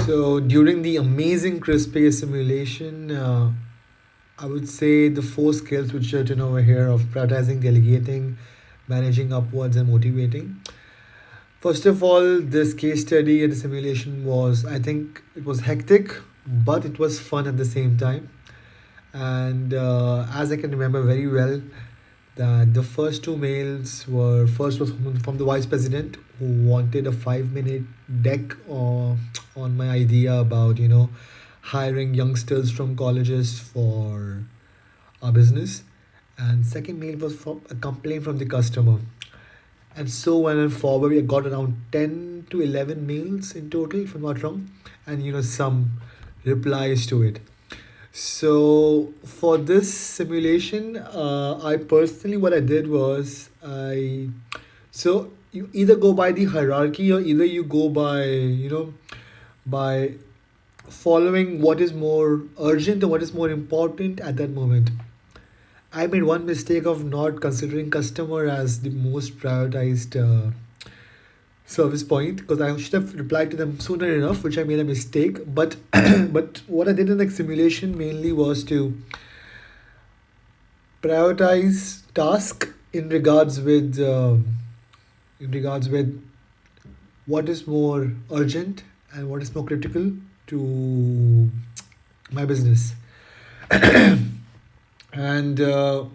So during the amazing crispy simulation, I would say the four skills which are written over here of prioritizing, delegating, managing upwards, and motivating. First of all, this case study and the simulation was, I think, it was hectic, but it was fun at the same time. And as I can remember very well, that the first two mails were first was from the vice president who wanted a 5 minute deck on my idea about hiring youngsters from colleges for our business, and second mail was from a complaint from the customer, and so on and forward. We got around 10 to 11 mails in total, if I'm not wrong, and some replies to it. So for this simulation, I personally, what I did was so you either go by the hierarchy, or either you go by by following what is more urgent or what is more important at that moment. I made one mistake of not considering customer as the most prioritized service point, because I should have replied to them sooner enough, which I made a mistake. But but what I did in the simulation mainly was to prioritize task in regards with what is more urgent and what is more critical to my business. And I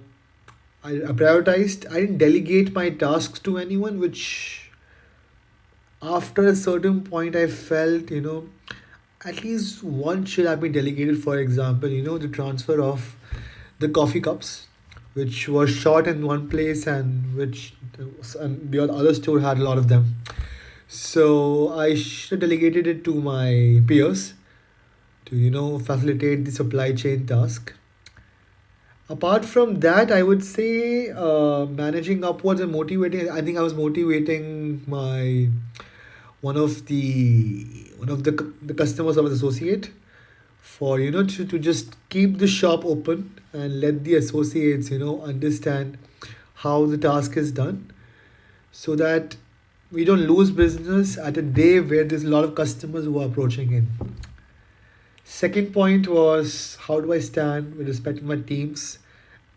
prioritized. I didn't delegate my tasks to anyone, which after a certain point I felt, at least one should have been delegated. For example, the transfer of the coffee cups, which was short in one place, and which and the other store had a lot of them. So I should have delegated it to my peers to facilitate the supply chain task. Apart from that, I would say managing upwards and motivating. I think I was motivating my one of the customers of an associate for to just keep the shop open and let the associates understand how the task is done, so that we don't lose business at a day where there's a lot of customers who are approaching in. Second point was, how do I stand with respect to my teams,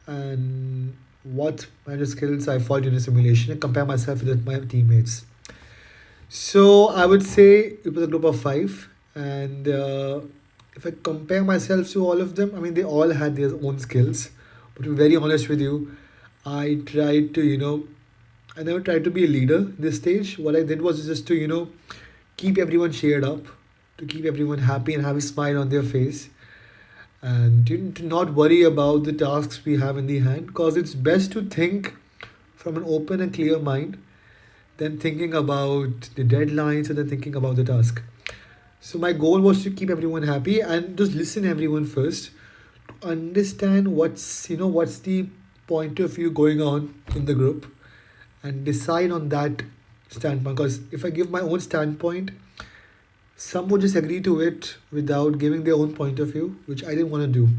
and what kind of skills I fall in a simulation, and compare myself with my teammates. So I would say it was a group of five, and if I compare myself to all of them, I mean they all had their own skills. But to be very honest with you, I tried to I never tried to be a leader this stage. What I did was just to keep everyone cheered up, to keep everyone happy and have a smile on their face, and to not worry about the tasks we have in the hand, because it's best to think from an open and clear mind than thinking about the deadlines and then thinking about the task. So my goal was to keep everyone happy and just listen everyone first, to understand what's the point of view going on in the group, and decide on that standpoint. Because if I give my own standpoint, some would just agree to it without giving their own point of view, which I didn't want to do.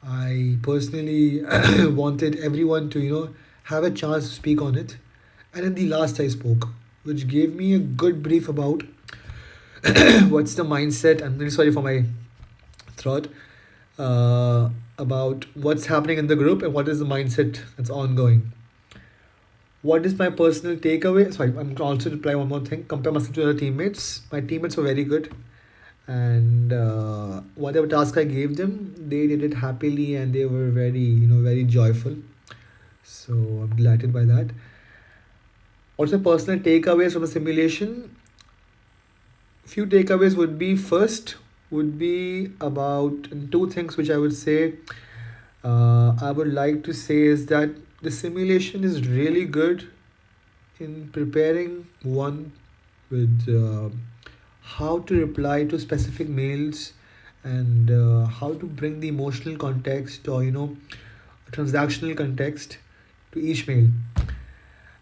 I personally wanted everyone to have a chance to speak on it. And in the last I spoke, which gave me a good brief about what's the mindset. I'm really sorry for my throat. About what's happening in the group and what is the mindset that's ongoing. What is my personal takeaway? Sorry, I'm also to reply one more thing. Compare myself to other teammates. My teammates were very good, and whatever task I gave them, they did it happily, and they were very very joyful. So I'm delighted by that. Also, personal takeaways from the simulation. Few takeaways would be, first would be about two things which I would say. I would like to say is that the simulation is really good in preparing one with how to reply to specific mails, and how to bring the emotional context, or transactional context to each mail.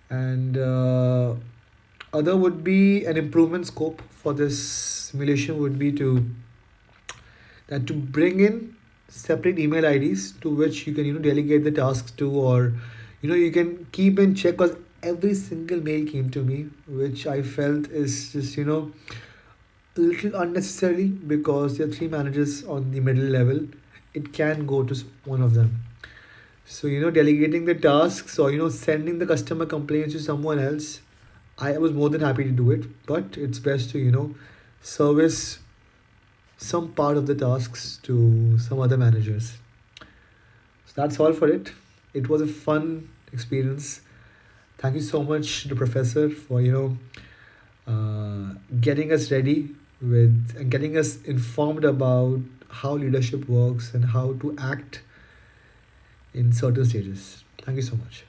And other would be an improvement scope for this simulation would be to bring in separate email IDs to which you can delegate the tasks to, or you can keep in check, because every single mail came to me which I felt is just a little unnecessarily because there are three managers on the middle level. It can go to one of them. So, delegating the tasks or, sending the customer complaints to someone else, I was more than happy to do it. But it's best to, service some part of the tasks to some other managers. So that's all for it. It was a fun experience. Thank you so much, the professor, for, getting us ready with and getting us informed about how leadership works and how to act in certain stages. Thank you so much.